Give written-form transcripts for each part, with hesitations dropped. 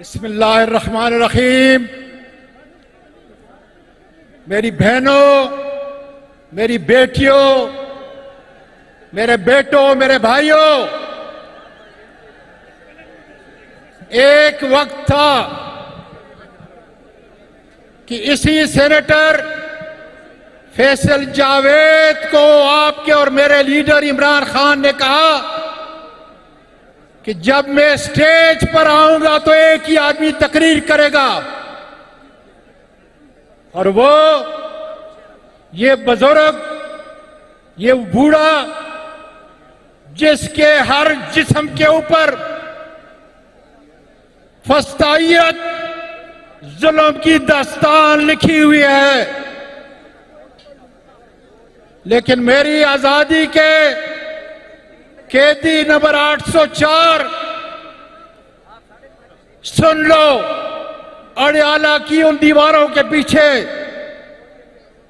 बिस्मिल्लाहिर्रहमानिर्रहीम। मेरी बहनों, मेरी बेटियों, मेरे बेटों, मेरे भाइयों, एक वक्त था कि इसी सेनेटर फैसल जावेद को आपके और मेरे लीडर इमरान खान ने कहा कि जब मैं स्टेज पर आऊंगा तो एक ही आदमी तकरीर करेगा, और वो ये बुजुर्ग, ये बूढ़ा जिसके हर जिस्म के ऊपर फस्तायत जुल्म की दास्तान लिखी हुई है, लेकिन मेरी आजादी के कैदी नंबर 804 सुन लो अड़याला की उन दीवारों के पीछे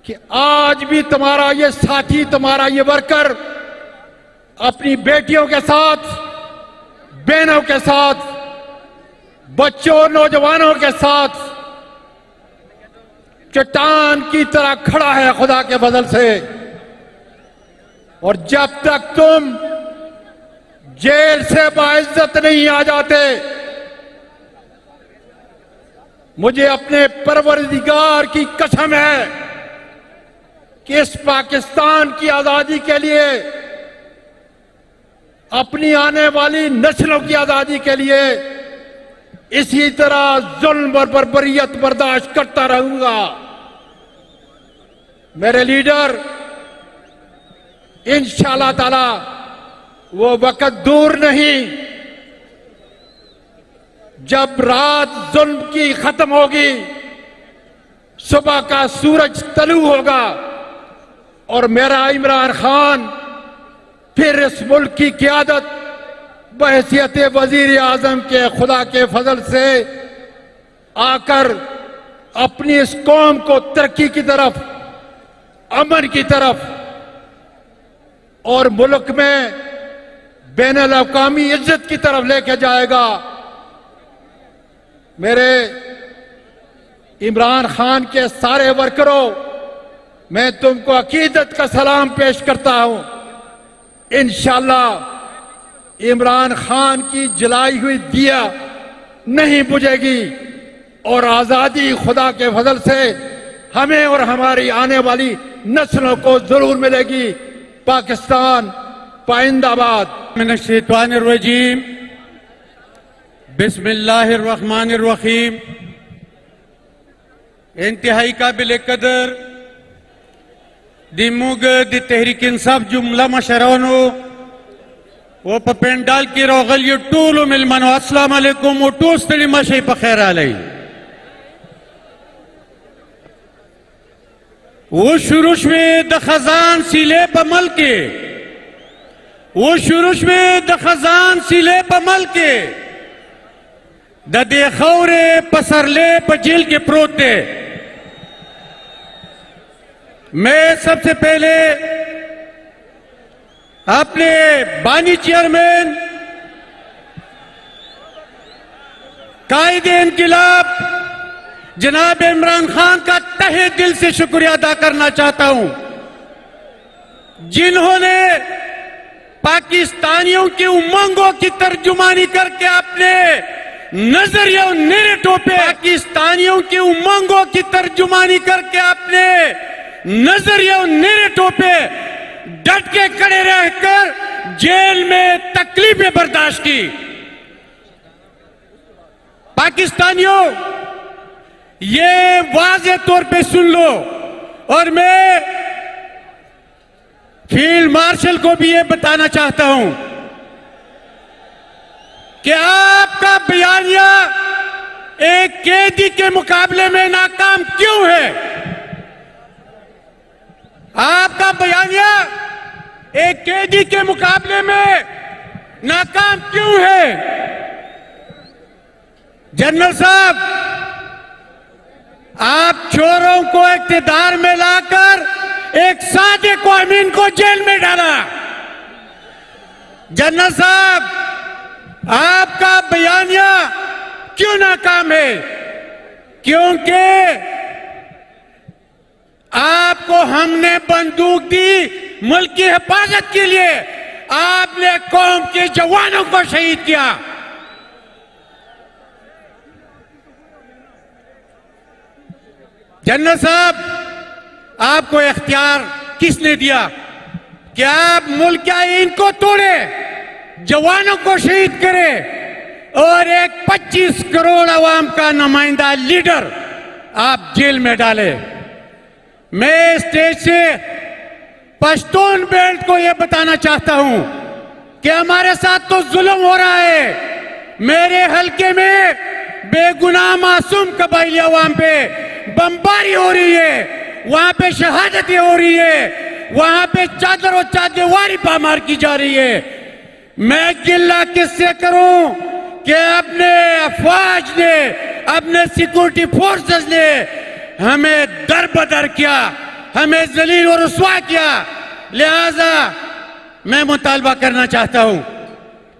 कि आज भी तुम्हारा ये साथी, तुम्हारा ये वर्कर अपनी बेटियों के साथ, बहनों के साथ, बच्चों, नौजवानों के साथ चट्टान की तरह खड़ा है खुदा के फजल से। और जब तक तुम जेल से बाइज्जत नहीं आ जाते, मुझे अपने परवरदिगार की कसम है कि इस पाकिस्तान की आजादी के लिए, अपनी आने वाली नस्लों की आजादी के लिए इसी तरह जुल्म और बर्बरियत बर्दाश्त करता रहूंगा। मेरे लीडर, इंशाअल्लाह ताला वो वक्त दूर नहीं जब रात जुल्म की खत्म होगी, सुबह का सूरज तलू होगा और मेरा इमरान खान फिर इस मुल्क की क़यादत बहैसियत वजीर आजम के खुदा के फजल से आकर अपनी इस कौम को तरक्की की तरफ, अमन की तरफ और मुल्क में बैनुल अक़वामी इज्जत की तरफ लेके जाएगा। मेरे इमरान खान के सारे वर्करों, मैं तुमको अकीदत का सलाम पेश करता हूं। इंशाअल्लाह इमरान खान की जलाई हुई दिया नहीं बुझेगी और आजादी खुदा के फजल से हमें और हमारी आने वाली नस्लों को जरूर मिलेगी। पाकिस्तान पाइंदाबाद। मिनश्शैतानिर्रजीम, बिस्मिल्लाहिर्रहमानिर्रहीम। इंतहाई काबिल कदर दिमुग द तहरीक इंसाफ जुमला मशरानो वो पेंडाल की रोगल ये टूल मिलमनो अस्सलाम वालेकुम वो टूस्तली मशे पखैर आलई। वो शुरूश में द खजान सिले पमल के, वो शुरूश में द खजान सिले पमल के द देखौरे पसरले पजेल के प्रोते। मैं सबसे पहले अपने बानी चेयरमैन कायदे इनकिलाब जनाब इमरान खान का तहे दिल से शुक्रिया अदा करना चाहता हूं, जिन्होंने पाकिस्तानियों की उमंगों की तर्जुमानी करके अपने नजरिया नेरेटिव पे, पाकिस्तानियों की उमंगों की तर्जुमानी करके अपने नजरिया नेरेटिव पे डट के खड़े रहकर जेल में तकलीफें बर्दाश्त की। पाकिस्तानियों, ये वाज़े तौर पे सुन लो, और मैं फील्ड मार्शल को भी ये बताना चाहता हूं कि आपका बयानिया एक कैदी के मुकाबले में नाकाम क्यों है? आपका बयानिया एक कैदी के मुकाबले में नाकाम क्यों है? जनरल साहब, आप चोरों को इक़्तिदार में लाकर एक सादे अमीन को जेल में डाला। जनरल साहब, आपका बयानिया क्यों नाकाम है? क्योंकि आपको हमने बंदूक दी मुल्क की हिफाजत के लिए, आपने कौम के जवानों को शहीद किया। जनरल साहब, आपको इख्तियार किसने दिया कि आप मुल्क के आईन को तोड़े, जवानों को शहीद करे और एक 25 करोड़ अवाम का नुमाइंदा लीडर आप जेल में डाले? मैं स्टेज से पश्तून बेल्ट को यह बताना चाहता हूं कि हमारे साथ तो जुल्म हो रहा है। मेरे हलके में बेगुनाह मासूम कबाइली अवाम पे बमबारी हो रही है, वहां पे शहादतें हो रही है, वहां पे चादर और चादरवारी पामार की जा रही है। मैं गिल्ला किससे करूं कि अपने अफवाज ने, अपने सिक्योरिटी फोर्सेस ने हमें दर बदर किया, हमें जलील और रुसवा किया। लिहाजा मैं मुतालबा करना चाहता हूं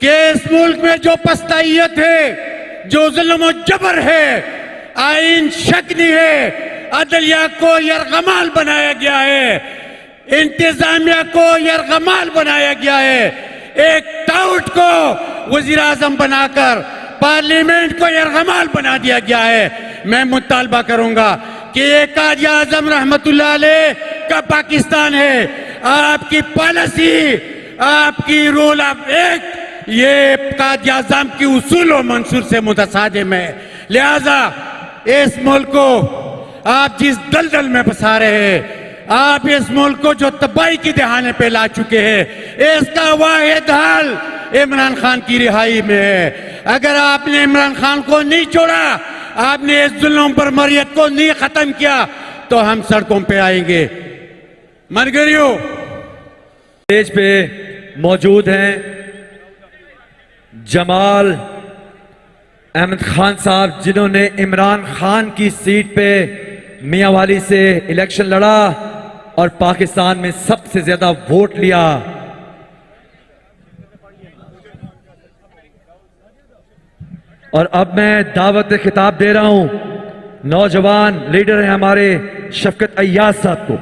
कि इस मुल्क में जो पस्ताइयत है, जो जुल्म और जबर है, आईन शक्नी है, अदलिया को यरगमाल बनाया गया है, इंतजामिया को यरगमाल बनाया गया है, एक टाउट को वजीर आजम बनाकर पार्लियामेंट को यरगमाल बना दिया गया है। मैं मुतालबा करूंगा कि ये कायद आजम रहमतुल्लाह अलैह का पाकिस्तान है। आपकी पॉलिसी, आपकी रूल ऑफ एक्ट ये कायद आजम की उसूल और मंसूर से मुतसादिम है। लिहाजा इस मुल्क को आप जिस दलदल में फंसा रहे हैं, आप इस मुल्क को जो तबाही की दहाने पे ला चुके हैं, इसका वाहिद हल इमरान खान की रिहाई में है। अगर आपने इमरान खान को नहीं छोड़ा, आपने इस जुल्म पर मरियत को नहीं खत्म किया, तो हम सड़कों पे आएंगे। मरगरियों, स्टेज पे मौजूद हैं जमाल अहमद खान साहब, जिन्होंने इमरान खान की सीट पे मियांवाली से इलेक्शन लड़ा और पाकिस्तान में सबसे ज्यादा वोट लिया। और अब मैं दावत खिताब दे रहा हूं नौजवान लीडर हैं हमारे शफकत अय्याज साहब को।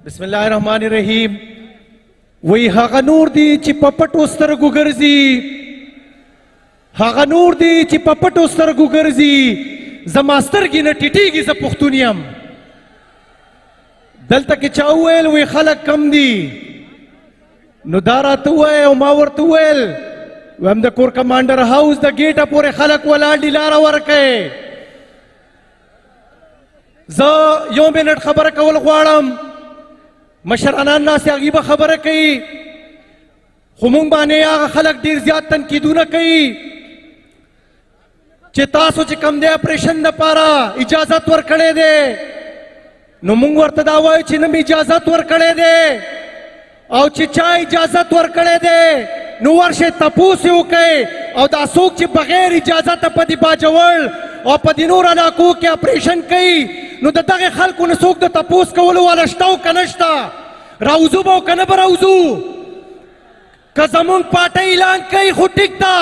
बिस्मिल्लाहिर्रहमानिर्रहीम। वही हागा नूर दी ची पपट उस्तर गुगर्जी, हागा नूर दी ची पपट उस्तर गुगर्जी, जमास्तर की न टिटीगी ज पुख्तुनियम। दल तक चाउल वे खलक कम दी नुदारा तुए उमावर तुएल वम the corps commander house the gate अपोरे खलक वाला डिलारा वर्के ज यो मिनट खबर कवल ख्वाड़म मशराना ना से अगीबा खबर कई खुमुंग बाने आ खलक दीर ज्याद तनकीदू न कई चितासो च कम दे ऑपरेशन न पारा इजाजत वर खड़े दे नो मुंग वर तदावाय चिन्ह इजाजत वर खड़े दे और चिचा इजाजत वर खड़े दे नो वर्षे तपूस के और दासूक च बगैर इजाजत पदी बाजवल और पदिनूर अलाकू के ऑपरेशन कई नो दगे खल्क उन सूक द तपूस कवलो वाला स्टाउ कनष्टा राउजू बो कनब राउजू कजमुंग पाटे ऐलान कई खुटिकता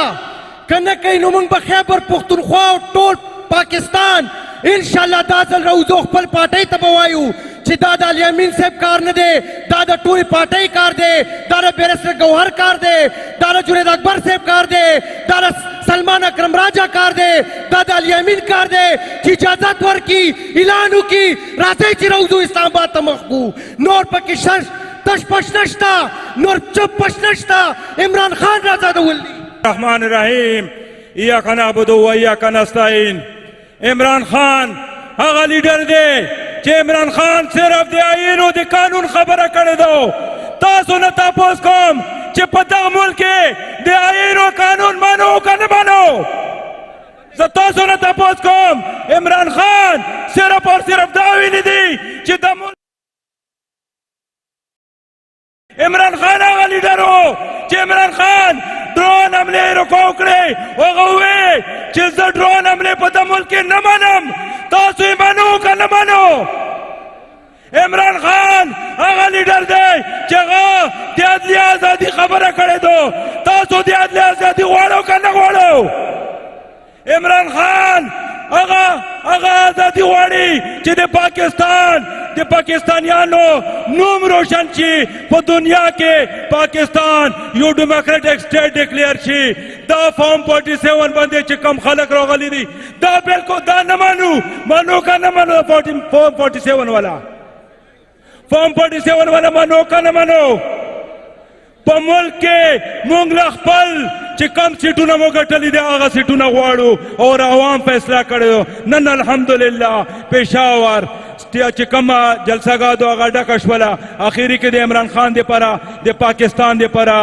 कन कई नुमुंग बखैबर पुख्तनख्वा टोल पाकिस्तान इंशाल्लाह दाजल राउजो खपल पाटे तबवायु ची दादा अलीमीन साहब कार न दे, दादा टूरी पाटे कार दे, दादा बैरिस्टर गौहर कार दे, दादा जुनेद अकबर साहब कार दे, दादा सलमान अकरम राजा कार दे, दादा अलीमीन कार दे ची इजाजत वर की इलानू की राजे ची राउजो इस्लामाबाद तमखबू नोर पाकिस्तान तशपश नश्ता नोर चुपश नश्ता इमरान खान राजा दवल्ली रहमान रहीम इय्याका नअबुदु व इय्याका नस्तईन। इमरान खान हागा लीडर दे जे इमरान खान सिर्फ दे आईनो दे कानून खबर करे दो तासो न तापोस कोम जे पता मुल्क दे आईनो कानून मानो का न मानो तासो न तापोस कोम इमरान खान सिर्फ और सिर्फ दावी नहीं दी जे दमुल इमरान खान हागा लीडर हो जे इमरान खान ड्रोन हमले रोकोकड़े ओ गवे जिस ड्रोन हमले पता मुल्क के न मानम तासु मानो का न मानो इमरान खान आगा लीडर दे जगह दियादली आजादी खबर करे दो तासो दियादली आजादी वालों का न वालों इमरान खान आगा आजादी वाली जिदे पाकिस्तानियानो नूम रोशन छी वो दुनिया के Pakistan you democratic state declare छी दा फॉर्म 47 बंदे च कम खलक रोगली दी दा बिल्कुल दा न मानो का न मानो फॉर्म 47 वाला फॉर्म 47 वाला मानो का न मानो मुल्क के मुंगला खपल च कम सीटू न मोगटली दे आगा सीटू न वाड़ू और आवाम फैसला करे दो नन अल्हम्दुलिल्लाह पेशावर च कमा जलसागा दो आगा डकश वाला आखिरी के दे इमरान खान दे परा दे पाकिस्तान दे परा